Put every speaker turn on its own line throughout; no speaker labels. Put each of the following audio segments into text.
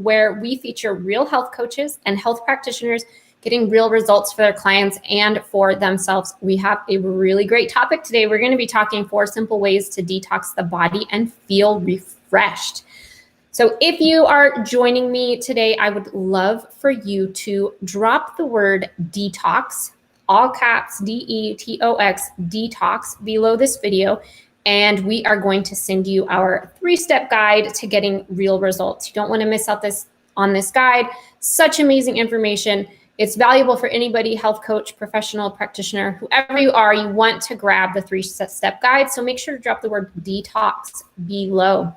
where we feature real health coaches and health practitioners getting real results for their clients and for themselves. We have a really great topic today. We're going to be talking 4 simple ways to detox the body and feel refreshed. So if you are joining me today, I would love for you to drop the word detox, all caps, DETOX, detox, below this video. And we are going to send you our 3-step guide to getting real results. You don't want to miss out on this guide. Such amazing information. It's valuable for anybody, health coach, professional, practitioner, whoever you are, you want to grab the 3-step guide. So make sure to drop the word detox below.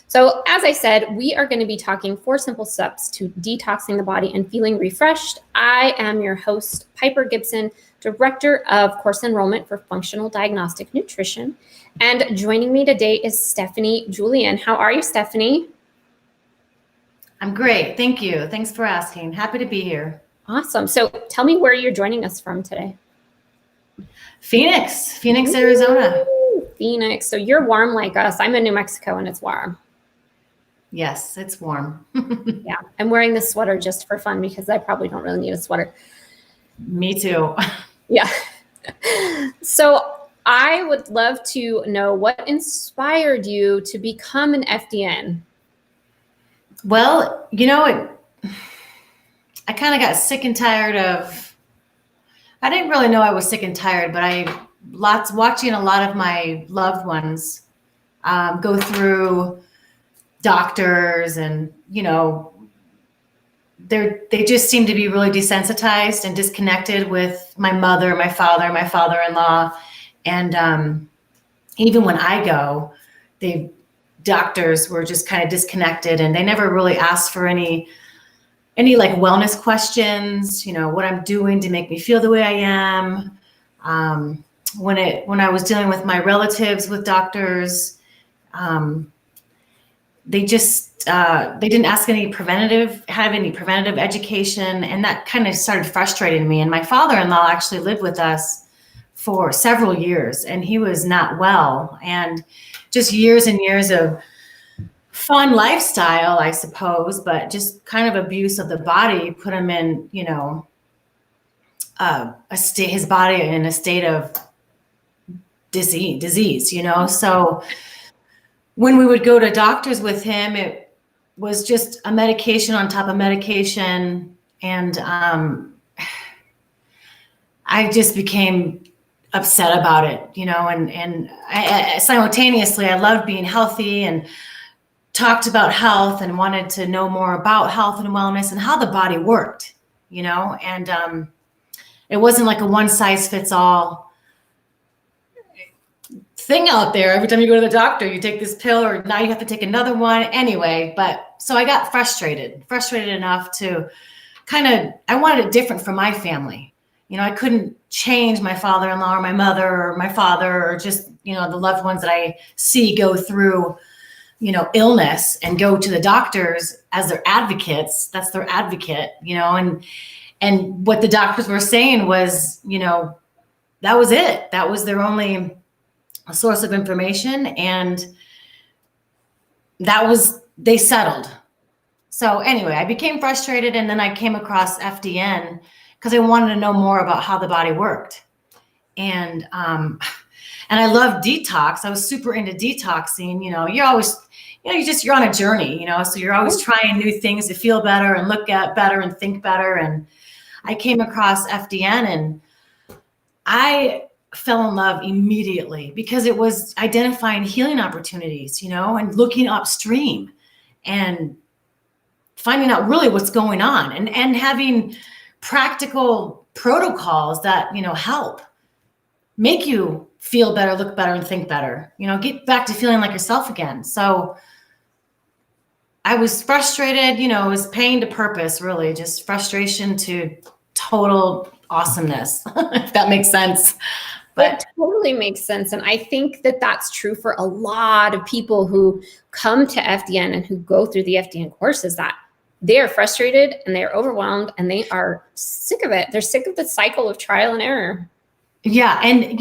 So as I said, we are going to be talking 4 simple steps to detoxing the body and feeling refreshed. I am your host, Piper Gibson, Director of Course Enrollment for Functional Diagnostic Nutrition. And joining me today is Stephanie Julian. How are you, Stephanie?
I'm great. Thank you. Thanks for asking. Happy to be here.
Awesome. So tell me where you're joining us from today.
Phoenix, Arizona.
Phoenix. So you're warm like us. I'm in New Mexico and it's warm.
Yes, it's warm.
Yeah. I'm wearing this sweater just for fun because I probably don't really need a sweater.
Me too.
Yeah. So I would love to know what inspired you to become an FDN.
Well, I kind of got sick and tired of, I didn't really know I was sick and tired, but watching a lot of my loved ones go through doctors and, they just seem to be really desensitized and disconnected with my mother, my father, my father-in-law. And even when I go, the doctors were just kind of disconnected and they never really asked for any like wellness questions, what I'm doing to make me feel the way I am. When I was dealing with my relatives with doctors, they didn't ask any preventative education. And that kind of started frustrating me. And my father-in-law actually lived with us for several years and he was not well. And just years and years of fun lifestyle, I suppose, but just kind of abuse of the body put him in, his body in a state of disease, So when we would go to doctors with him, it was just a medication on top of medication. And I just became upset about it, and I simultaneously, I loved being healthy and talked about health and wanted to know more about health and wellness and how the body worked, and it wasn't like a one size fits all thing out there. Every time you go to the doctor, you take this pill or now you have to take another one anyway. But so I got frustrated enough to I wanted it different for my family. I couldn't change my father-in-law or my mother or my father or just, the loved ones that I see go through, illness and go to the doctors as their advocates. That's their advocate, and what the doctors were saying was, that was it. That was their only source of information. And they settled. So anyway, I became frustrated and then I came across FDN because I wanted to know more about how the body worked. And I love detox. I was super into detoxing. You're always, you're on a journey, so you're always trying new things to feel better and look at better and think better. And I came across FDN and I fell in love immediately because it was identifying healing opportunities, and looking upstream and finding out really what's going on and having practical protocols that, help make you feel better, look better, and think better, get back to feeling like yourself again. So I was frustrated, it was pain to purpose, really, just frustration to total awesomeness, if that makes sense.
But it totally makes sense. And I think that that's true for a lot of people who come to FDN and who go through the FDN courses, that they are frustrated and they are overwhelmed and they are sick of it. They're sick of the cycle of trial and error.
Yeah. And,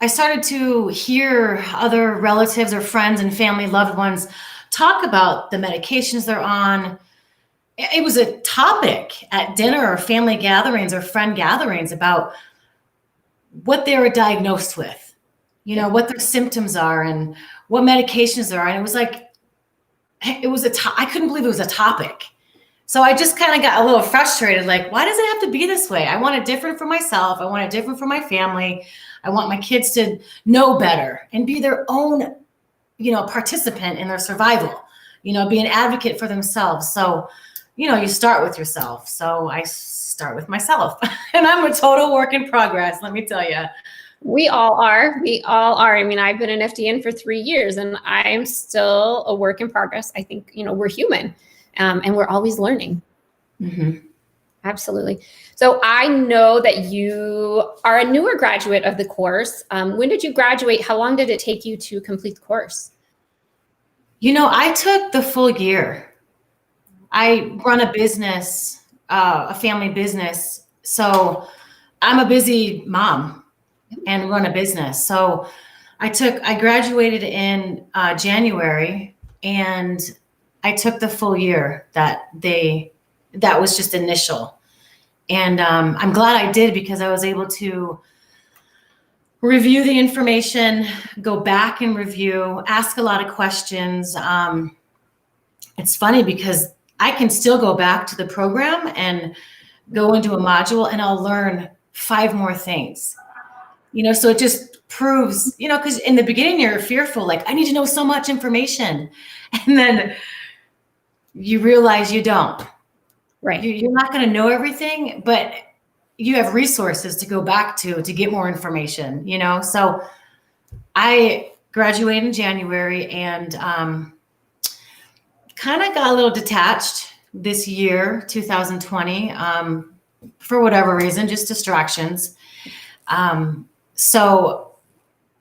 I started to hear other relatives or friends and family, loved ones talk about the medications they're on. It was a topic at dinner or family gatherings or friend gatherings about what they were diagnosed with, you know, what their symptoms are and what medications there are. And it was like, I couldn't believe it was a topic. So I just kind of got a little frustrated. Like, why does it have to be this way? I want it different for myself. I want it different for my family. I want my kids to know better and be their own, you know, participant in their survival, you know, be an advocate for themselves. So, you know, you start with yourself. So I start with myself and I'm a total work in progress. Let me tell you.
We all are. We all are. I mean, I've been an FDN for 3 years and I'm still a work in progress. I think, you know, we're human and we're always learning.
Mm-hmm.
Absolutely. So I know that you are a newer graduate of the course. When did you graduate? How long did it take you to complete the course?
You know, I took the full year. I run a business, a family business. So I'm a busy mom and run a business. So I graduated in January and I took the full year that was just initial. And I'm glad I did because I was able to review the information, go back and review, ask a lot of questions. It's funny because I can still go back to the program and go into a module and I'll learn 5 more things, you know, so it just proves, you know, because in the beginning you're fearful, like I need to know so much information. And then you realize you don't.
Right.
You're not going to know everything, but you have resources to go back to get more information, you know? So I graduated in January and kind of got a little detached this year, 2020, for whatever reason, just distractions. So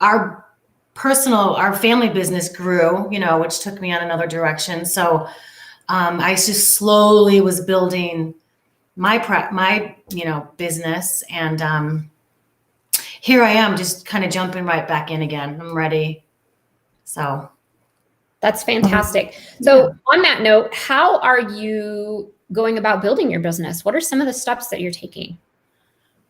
our family business grew, you know, which took me on another direction. So I just slowly was building my you know, business. And here I am just kind of jumping right back in again. I'm ready. So.
That's fantastic. So on that note, how are you going about building your business? What are some of the steps that you're taking?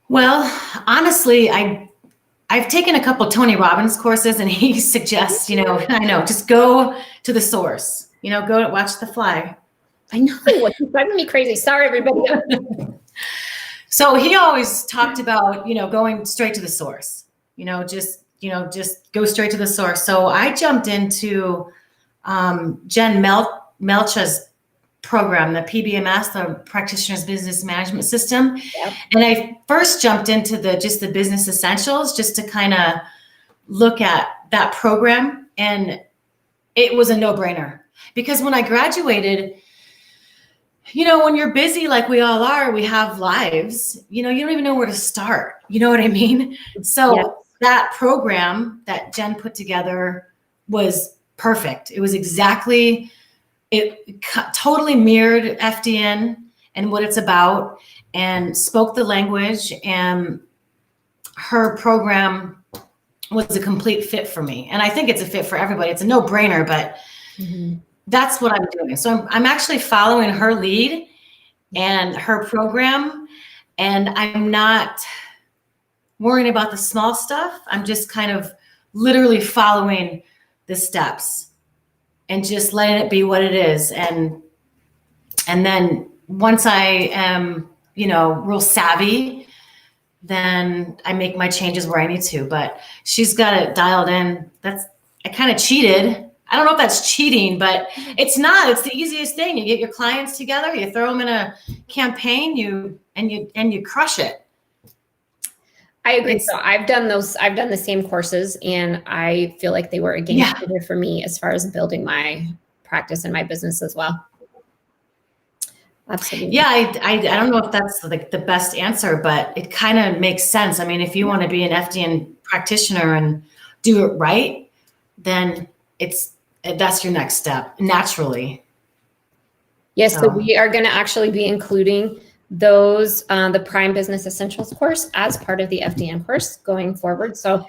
Well, honestly, I've taken a couple of Tony Robbins courses and he suggests, you know, just go to the source, you know, go watch the fly.
I know, what's driving me crazy. Sorry, everybody.
So he always talked about, you know, going straight to the source, just go straight to the source. So I jumped into Jen Melcha's program, the PBMS, the Practitioner's Business Management System. Yep. And I first jumped into the business essentials just to kind of look at that program. And it was a no-brainer because when I graduated, you know, when you're busy like we all are, we have lives, you know, you don't even know where to start. You know what I mean? So yes. That program that Jen put together was perfect. It was it totally mirrored FDN and what it's about and spoke the language, and her program was a complete fit for me. And I think it's a fit for everybody. It's a no-brainer, but that's what I'm doing. So I'm actually following her lead and her program, and I'm not worrying about the small stuff. I'm just kind of literally following the steps and just letting it be what it is. And then once I am, you know, real savvy, then I make my changes where I need to. But she's got it dialed in. I kind of cheated. I don't know if that's cheating, but it's not. It's the easiest thing. You get your clients together, you throw them in a campaign, you crush it.
I agree. So I've done the same courses, and I feel like they were a game changer for me as far as building my practice and my business as well. Absolutely.
Yeah, I don't know if that's like the best answer, but it kind of makes sense. I mean, if you want to be an FDN practitioner and do it right, then that's your next step naturally.
Yes, so we are going to actually be including those the Prime Business Essentials course as part of the FDN course going forward. So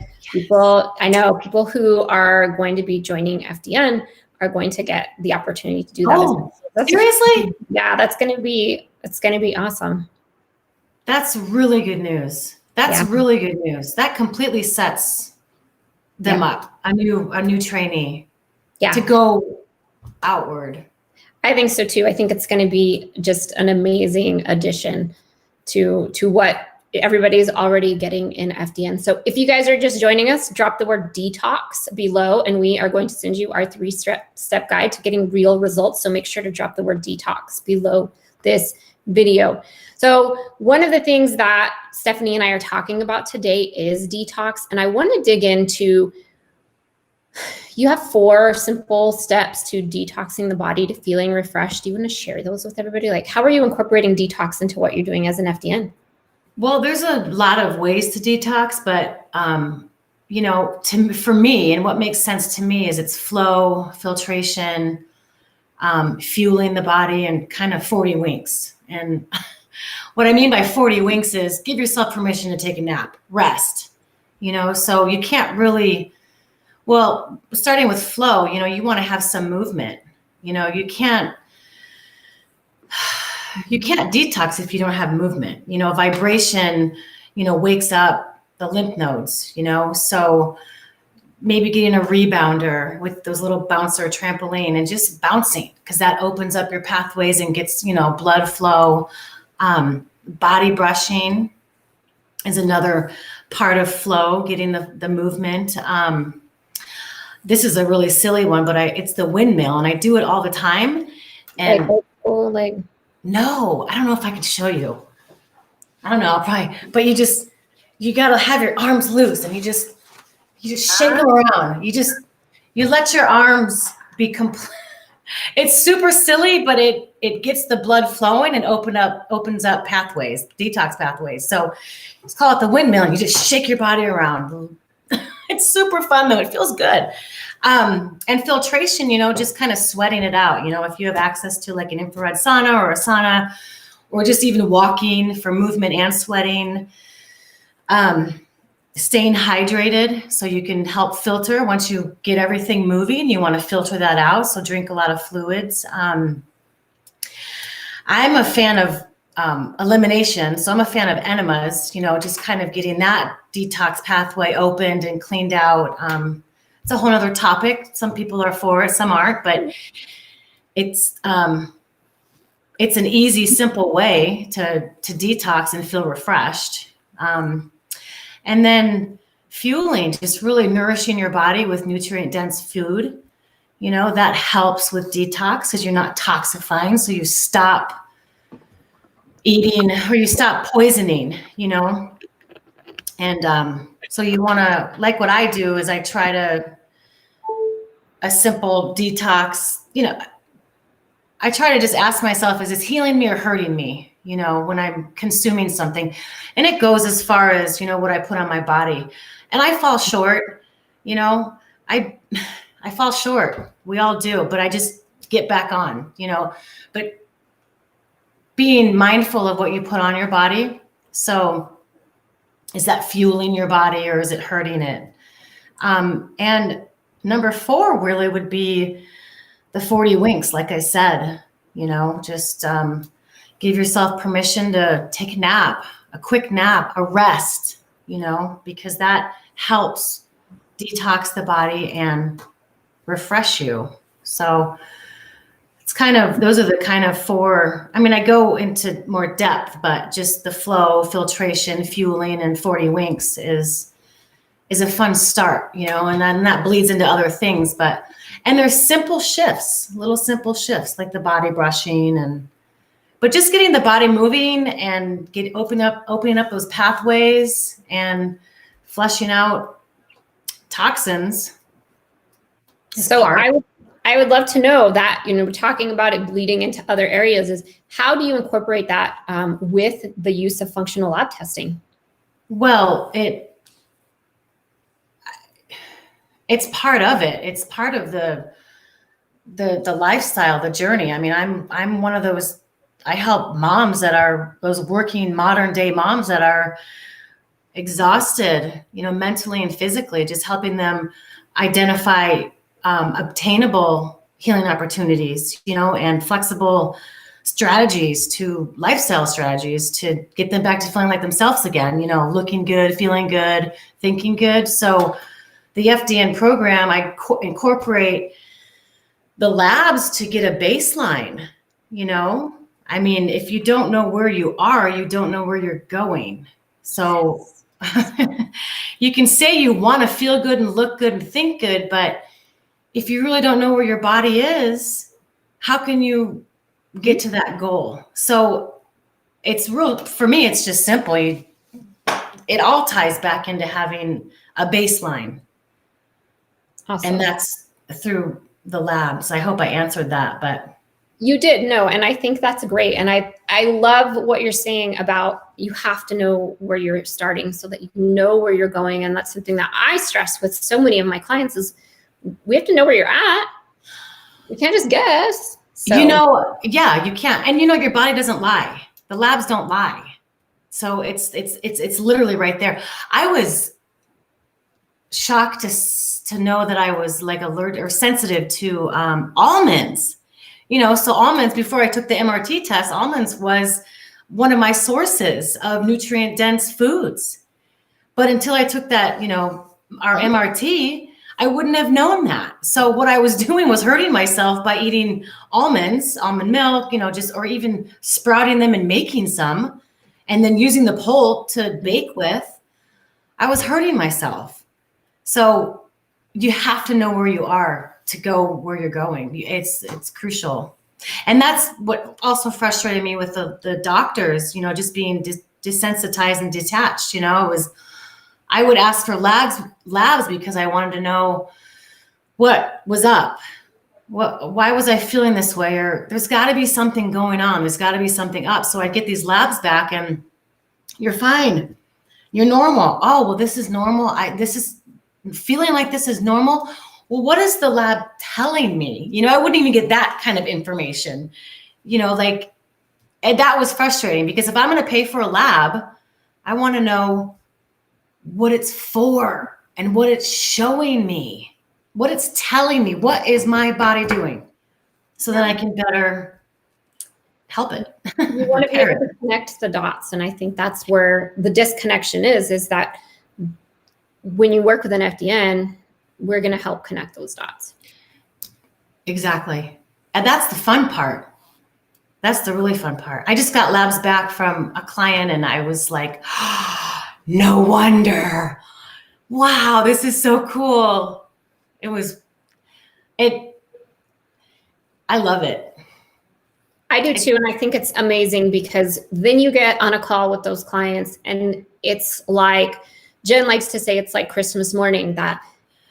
I know people who are going to be joining FDN are going to get the opportunity to do that.
Oh, seriously?
Yeah, it's going to be awesome.
That's really good news. That's really good news. That completely sets them up, a new trainee to go outward.
I think so too. I think it's going to be just an amazing addition to what everybody's already getting in FDN. So if you guys are just joining us, drop the word detox below, and we are going to send you our 3-step guide to getting real results. So make sure to drop the word detox below this video. So one of the things that Stephanie and I are talking about today is detox. And I want to dig into, you have 4 simple steps to detoxing the body to feeling refreshed. Do you want to share those with everybody? Like, how are you incorporating detox into what you're doing as an FDN?
Well, there's a lot of ways to detox, but you know, for me, and what makes sense to me is it's flow, filtration, fueling the body, and kind of 40 winks. And what I mean by 40 winks is give yourself permission to take a nap, rest, you know, so you can't really, well, starting with flow, you know, you want to have some movement, you know, you can't detox if you don't have movement. You know, vibration, you know, wakes up the lymph nodes, you know, so maybe getting a rebounder with those little bouncer trampoline and just bouncing, because that opens up your pathways and gets, you know, blood flow. Body brushing is another part of flow, getting the movement. This is a really silly one, but it's the windmill, and I do it all the time. And no, I don't know if I can show you. I don't know, I'll probably, but you got to have your arms loose, and you just shake them around. You let your arms be complete. It's super silly, but it gets the blood flowing and opens up pathways, detox pathways. So let's call it the windmill. And you just shake your body around. It's super fun though. It feels good. And filtration, you know, just kind of sweating it out. You know, if you have access to like an infrared sauna or a sauna, or just even walking for movement and sweating. Staying hydrated so you can help filter. Once you get everything moving, you want to filter that out. So drink a lot of fluids. I'm a fan of elimination. So I'm a fan of enemas, you know, just kind of getting that detox pathway opened and cleaned out. It's a whole other topic. Some people are for it, some aren't, but it's an easy, simple way to detox and feel refreshed. And then fueling, just really nourishing your body with nutrient-dense food, you know, that helps with detox because you're not toxifying. So you stop eating, or you stop poisoning, you know. And so you want to, like what I do is I try a simple detox, you know, I try to just ask myself, is this healing me or hurting me? You know, when I'm consuming something, and it goes as far as, you know, what I put on my body. And I fall short, you know, I fall short. We all do, but I just get back on, you know, but being mindful of what you put on your body. So is that fueling your body or is it hurting it? And number 4 really would be the 40 winks. Like I said, you know, just, give yourself permission to take a nap, a quick nap, a rest, you know, because that helps detox the body and refresh you. So it's kind of, those are the kind of 4, I mean, I go into more depth, but just the flow, filtration, fueling, and 40 winks is a fun start, you know, and then that bleeds into other things, and there's simple shifts, little simple shifts like the body brushing but just getting the body moving and opening up those pathways and flushing out toxins.
So I would love to know that, you know, we're talking about it bleeding into other areas, is how do you incorporate that with the use of functional lab testing? Well,
it's part of it. It's part of the lifestyle, the journey. I mean, I'm one of those, I help moms that are those working modern day moms that are exhausted, you know, mentally and physically, just helping them identify obtainable healing opportunities, and flexible strategies to lifestyle strategies to get them back to feeling like themselves again, looking good, feeling good, thinking good. So the FDN program, I incorporate the labs to get a baseline, I mean, if you don't know where you are, you don't know where you're going. So you can say you want to feel good and look good and think good, but if you really don't know where your body is, how can you get to that goal? So it's real, for me, it's just simple. It all ties back into having a baseline.
Awesome.
And that's through the labs. I hope I answered that, but.
You did. No. And I think that's great. And I love what you're saying about you have to know where you're starting so that you know where you're going. And that's something that I stress with so many of my clients is we have to know where you're at. We can't just guess. So.
Yeah, you can't. And your body doesn't lie. The labs don't lie. So it's literally right there. I was shocked to know that I was like alert or sensitive to almonds. So almonds, before I took the MRT test, almonds was one of my sources of nutrient dense foods. But until I took that, our MRT, I wouldn't have known that. So what I was doing was hurting myself by eating almonds, almond milk, or even sprouting them and making some, and then using the pulp to bake with. I was hurting myself. So you have to know where you are to go where you're going. It's crucial. And that's what also frustrated me with the doctors, just being desensitized and detached. I would ask for labs because I wanted to know what was up. Why was I feeling this way? Or there's got to be something going on. There's got to be something up. So I get these labs back and you're fine. You're normal. Oh, well, this is normal. This is feeling like this is normal. Well, what is the lab telling me? I wouldn't even get that kind of information, and that was frustrating because if I'm going to pay for a lab, I want to know what it's for and what it's showing me, what it's telling me, what is my body doing so that I can better help it.
You want to be able to connect the dots. And I think that's where the disconnection is that when you work with an FDN, we're going to help connect those dots.
Exactly. And that's the fun part. That's the really fun part. I just got labs back from a client and I was like, oh, no wonder. Wow, this is so cool. I love it.
I do too. And I think it's amazing because then you get on a call with those clients and it's like, Jen likes to say, it's like Christmas morning that,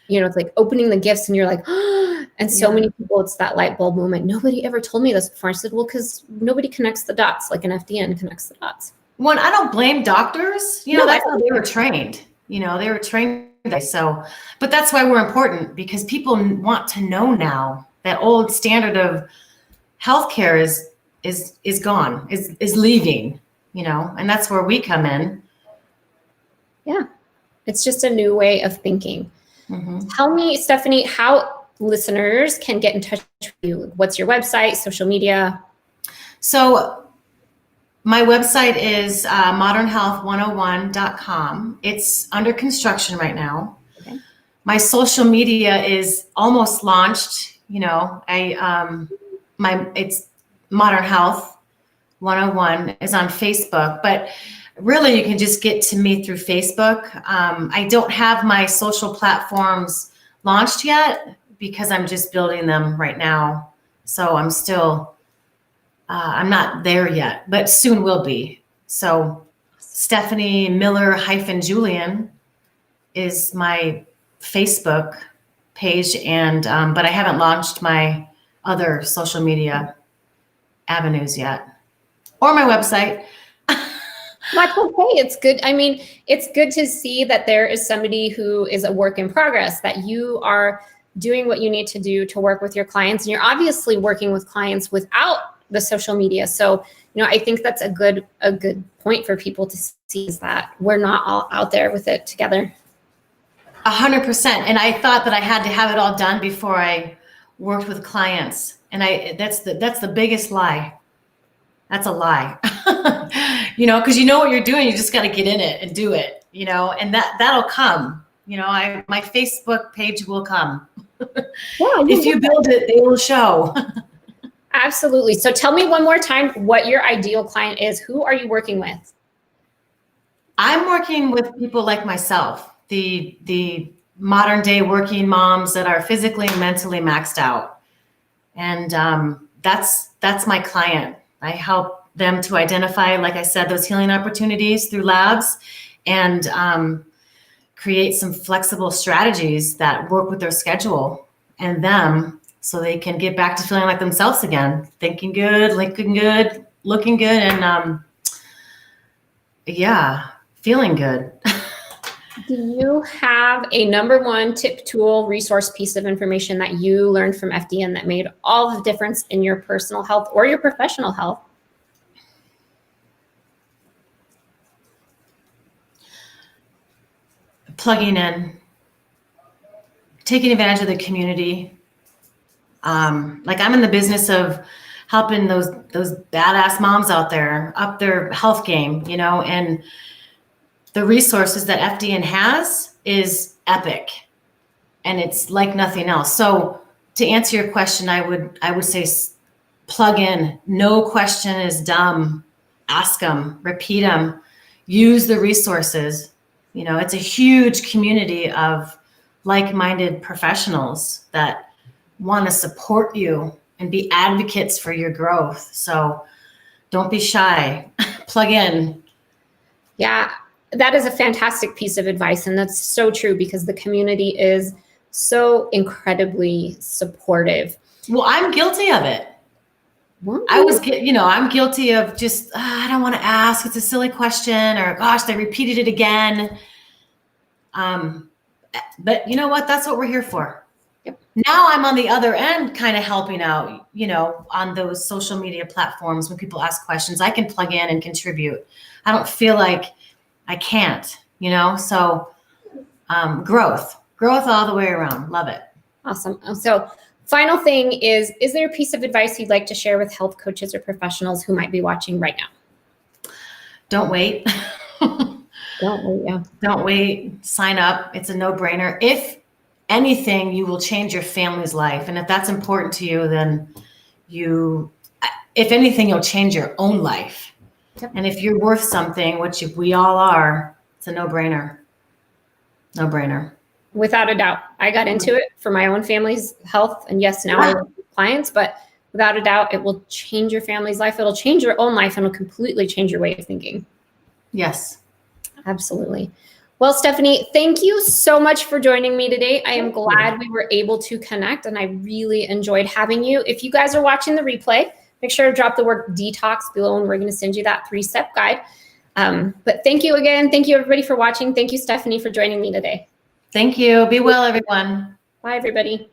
it's like opening the gifts and you're like, oh, and so many people, it's that light bulb moment. Nobody ever told me this before. I said, well, because nobody connects the dots like an FDN connects the dots.
One, I don't blame doctors. That's how they were trained. They were trained. So, but that's why we're important because people want to know now that old standard of healthcare is gone, is leaving, and that's where we come in.
Yeah. It's just a new way of thinking.
Mm-hmm.
Tell me, Stephanie, how listeners can get in touch with you. What's your website, social media?
So my website is modernhealth101.com. It's under construction right now. Okay. My social media is almost launched. It's Modern Health 101 is on Facebook, but really you can just get to me through Facebook. I don't have my social platforms launched yet because I'm just building them right now. So I'm still, I'm not there yet, but soon will be. So Stephanie Miller-Julian is my Facebook page, and but I haven't launched my other social media avenues yet, or my website.
That's okay. It's good. I mean, it's good to see that there is somebody who is a work in progress, that you are doing what you need to do to work with your clients. And you're obviously working with clients without the social media. So, I think that's a good point for people to see, is that we're not all out there with it together.
100%. And I thought that I had to have it all done before I worked with clients, and that's the biggest lie. That's a lie. Because you know what you're doing, you just got to get in it and do it, and that'll come. My Facebook page will come. If you build it, they will show.
Absolutely. So tell me one more time what your ideal client is. Who are you working with?
I'm working with people like myself, the modern day working moms that are physically and mentally maxed out. And that's my client. I help them to identify, like I said, those healing opportunities through labs, and create some flexible strategies that work with their schedule and them, so they can get back to feeling like themselves again, thinking good, looking good, and feeling good.
Do you have a number one tip, tool, resource, piece of information that you learned from FDN that made all the difference in your personal health or your professional health?
Plugging in, taking advantage of the community. Like, I'm in the business of helping those badass moms out there up their health game, and the resources that FDN has is epic, and it's like nothing else. So to answer your question, I would say plug in. No question is dumb. Ask them, repeat them, use the resources. It's a huge community of like-minded professionals that want to support you and be advocates for your growth. So don't be shy. Plug in.
Yeah, that is a fantastic piece of advice. And that's so true, because the community is so incredibly supportive.
Well, I'm guilty of it. I'm guilty of just, I don't want to ask. It's a silly question, or gosh, they repeated it again. But you know what? That's what we're here for.
Yep.
Now I'm on the other end, kind of helping out, on those social media platforms. When people ask questions, I can plug in and contribute. I don't feel like I can't, so growth all the way around. Love it.
Awesome. So final thing is there a piece of advice you'd like to share with health coaches or professionals who might be watching right now?
Don't wait.
Don't wait. Yeah.
Don't wait. Sign up. It's a no-brainer. If anything, you will change your family's life. And if that's important to you, then if anything, you'll change your own life.
Yep.
And if you're worth something, which we all are, it's a no-brainer. No-brainer.
Without a doubt. I got into it for my own family's health. And yes, now I work with clients, but without a doubt, it will change your family's life. It'll change your own life, and it'll completely change your way of thinking.
Yes.
Absolutely. Well, Stephanie, thank you so much for joining me today. I am glad we were able to connect, and I really enjoyed having you. If you guys are watching the replay, make sure to drop the word detox below, and we're going to send you that 3-step guide. But thank you again. Thank you, everybody, for watching. Thank you, Stephanie, for joining me today.
Thank you. Be well, everyone.
Bye, everybody.